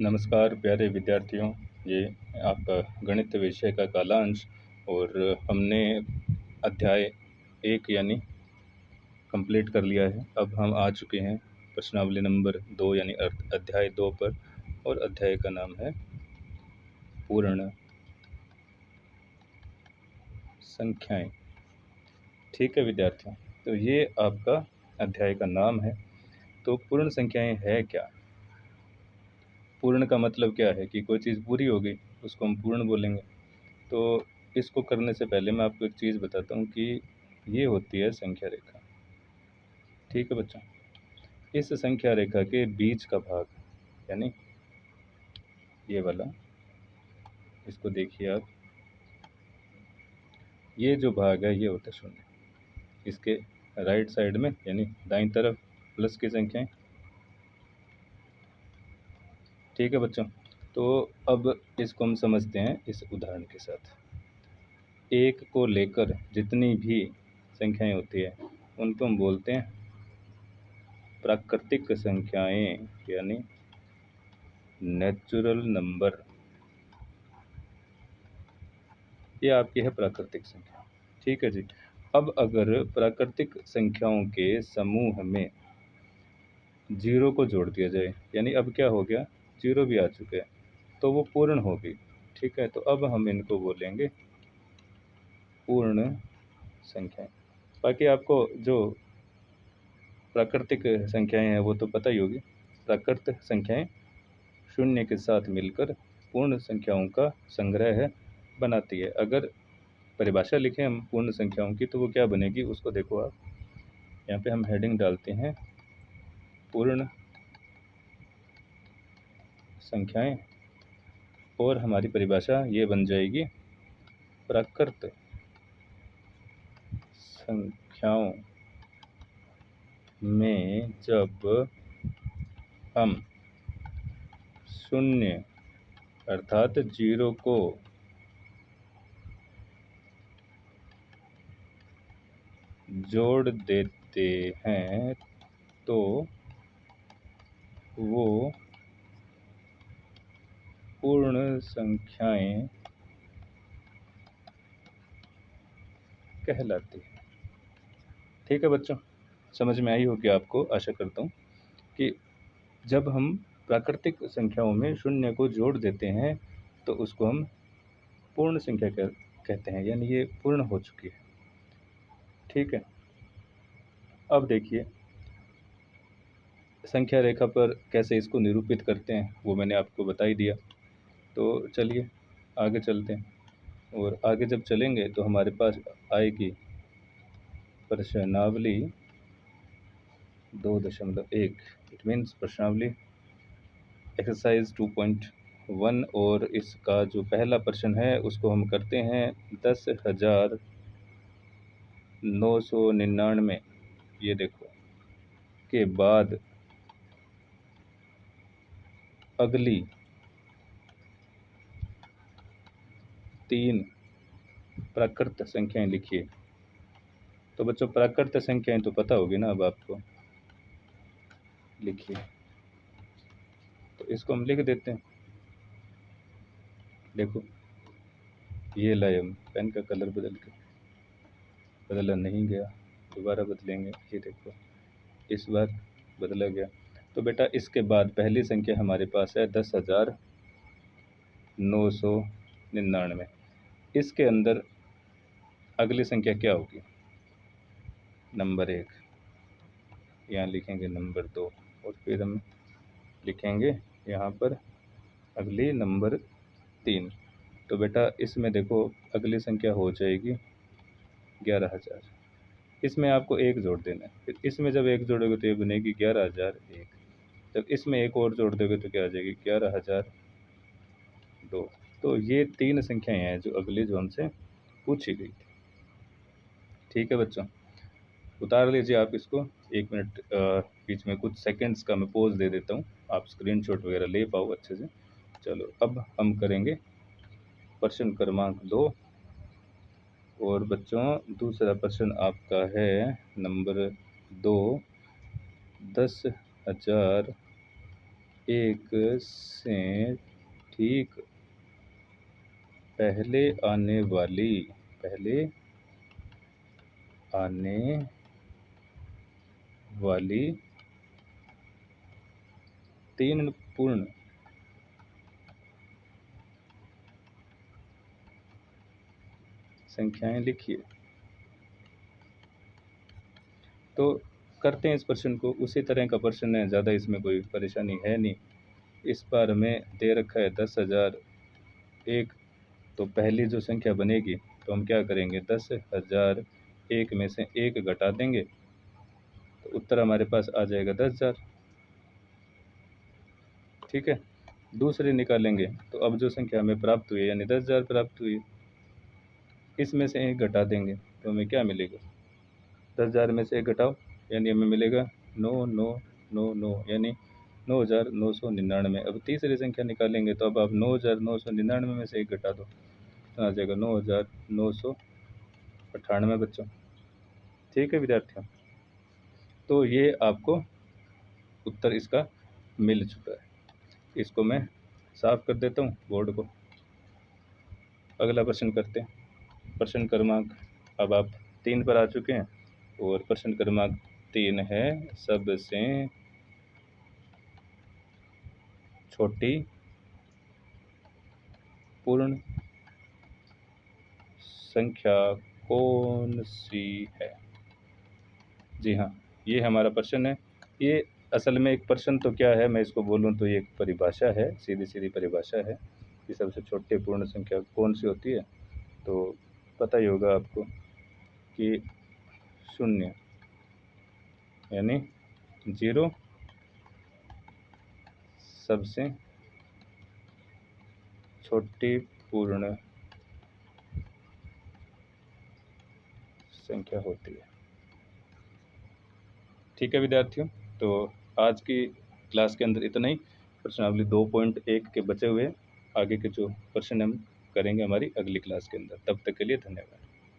नमस्कार प्यारे विद्यार्थियों। ये आपका गणित विषय का कालांश और हमने अध्याय 1 यानी कंप्लीट कर लिया है। अब हम आ चुके हैं प्रश्नावली नंबर 2 यानी अध्याय 2 पर, और अध्याय का नाम है पूर्ण संख्याएं। ठीक है विद्यार्थियों, तो ये आपका अध्याय का नाम है। तो पूर्ण संख्याएं है क्या? पूर्ण का मतलब क्या है कि कोई चीज़ पूरी हो गई उसको हम पूर्ण बोलेंगे। तो इसको करने से पहले मैं आपको एक चीज़ बताता हूँ कि ये होती है संख्या रेखा। ठीक है बच्चों, इस संख्या रेखा के बीच का भाग यानी ये वाला, इसको देखिए आप, ये जो भाग है ये होता है शून्य। इसके राइट साइड में यानी दाईं तरफ प्लस की संख्याएं। ठीक है बच्चों, तो अब इसको हम समझते हैं इस उदाहरण के साथ। एक को लेकर जितनी भी संख्याएं होती है उनको हम बोलते हैं प्राकृतिक संख्याएं यानी नेचुरल नंबर। ये आपकी है प्राकृतिक संख्या। ठीक है जी। अब अगर प्राकृतिक संख्याओं के समूह में जीरो को जोड़ दिया जाए, यानी अब क्या हो गया, जीरो भी आ चुके हैं, तो वो पूर्ण हो गई। ठीक है, तो अब हम इनको बोलेंगे पूर्ण संख्याएं। बाकी आपको जो प्राकृतिक संख्याएं हैं वो तो पता ही होगी। प्राकृतिक संख्याएं शून्य के साथ मिलकर पूर्ण संख्याओं का संग्रह बनाती है। अगर परिभाषा लिखें हम पूर्ण संख्याओं की तो वो क्या बनेगी उसको देखो आप। यहाँ पे हम हेडिंग डालते हैं पूर्ण संख्याएं, और हमारी परिभाषा ये बन जाएगी प्राकृत संख्याओं में जब हम शून्य अर्थात जीरो को जोड़ देते हैं तो वो पूर्ण संख्याएं कहलाती है। ठीक है बच्चों, समझ में आई होगी आपको, आशा करता हूँ कि जब हम प्राकृतिक संख्याओं में शून्य को जोड़ देते हैं तो उसको हम पूर्ण संख्या कहते हैं, यानी ये पूर्ण हो चुकी है। ठीक है, अब देखिए संख्या रेखा पर कैसे इसको निरूपित करते हैं वो मैंने आपको बता ही दिया। तो चलिए आगे चलते हैं, और आगे जब चलेंगे तो हमारे पास आएगी प्रश्नावली 2.1। इट मीन्स प्रश्नावली एक्सरसाइज 2.1, और इसका जो पहला प्रश्न है उसको हम करते हैं 10,999 ये देखो के बाद अगली 3 प्राकृत संख्याएं लिखिए। तो बच्चों प्राकृत संख्याएं तो पता होगी ना अब आपको, लिखिए। तो इसको हम लिख देते हैं। देखो ये लाए हम पेन का कलर बदल के, बदला नहीं गया, दोबारा बदलेंगे। ये देखो इस बार बदला गया। तो बेटा इसके बाद पहली संख्या हमारे पास है 10,999। इसके अंदर अगली संख्या क्या होगी, नंबर 1, यहाँ लिखेंगे नंबर 2, और फिर हम लिखेंगे यहाँ पर अगली नंबर 3। तो बेटा इसमें देखो अगली संख्या हो जाएगी 11,000। इसमें आपको एक जोड़ देना है, फिर इसमें जब एक जोड़ोगे तो ये बनेगी 11,001। जब इसमें एक और जोड़ दोगे तो क्या आ जाएगी 11,002। तो ये 3 संख्याएं हैं जो अगली जो हमसे पूछी गई थी। ठीक है बच्चों, उतार लीजिए आप इसको। 1 मिनट बीच में कुछ सेकंड्स का मैं पॉज दे देता हूँ, आप स्क्रीनशॉट वगैरह ले पाओ अच्छे से। चलो अब हम करेंगे प्रश्न क्रमांक 2। और बच्चों दूसरा प्रश्न आपका है नंबर 2, 10,999 एक से ठीक पहले आने वाली तीन पूर्ण संख्याएं लिखिए। तो करते हैं इस प्रश्न को, उसी तरह का प्रश्न है, ज़्यादा इसमें कोई परेशानी है नहीं। इस बार में दे रखा है 10,001। तो पहली जो संख्या बनेगी तो हम क्या करेंगे, 10,001 में से 1 घटा देंगे तो उत्तर हमारे पास आ जाएगा 10,000। ठीक है, दूसरी निकालेंगे तो अब जो संख्या हमें प्राप्त हुई है यानी 10,000 प्राप्त हुई, इसमें से 1 घटा देंगे तो हमें क्या मिलेगा, 10,000 में से 1 घटाओ यानी हमें मिलेगा 9,999 यानी 9,999। अब तीसरी संख्या निकालेंगे तो अब आप 9,999 में से 1 घटा दो तो आ जाएगा 9,998 बच्चों। ठीक है विद्यार्थियों, तो ये आपको उत्तर इसका मिल चुका है। इसको मैं साफ कर देता हूँ बोर्ड को। अगला प्रश्न करते हैं। प्रश्न क्रमांक अब आप 3 पर आ चुके हैं और प्रश्न क्रमांक 3 है, सबसे छोटी पूर्ण संख्या कौन सी है। जी हाँ, ये हमारा प्रश्न है। ये असल में एक प्रश्न तो क्या है, मैं इसको बोलूँ तो ये एक परिभाषा है, सीधी सीधी परिभाषा है कि सबसे छोटी पूर्ण संख्या कौन सी होती है। तो पता ही होगा आपको कि 0 यानी 0 सबसे छोटी पूर्ण संख्या होती है। ठीक है विद्यार्थियों, तो आज की क्लास के अंदर इतना ही। प्रश्नावली 2.1 के बचे हुए आगे के जो प्रश्न हम करेंगे हमारी अगली क्लास के अंदर। तब तक के लिए धन्यवाद।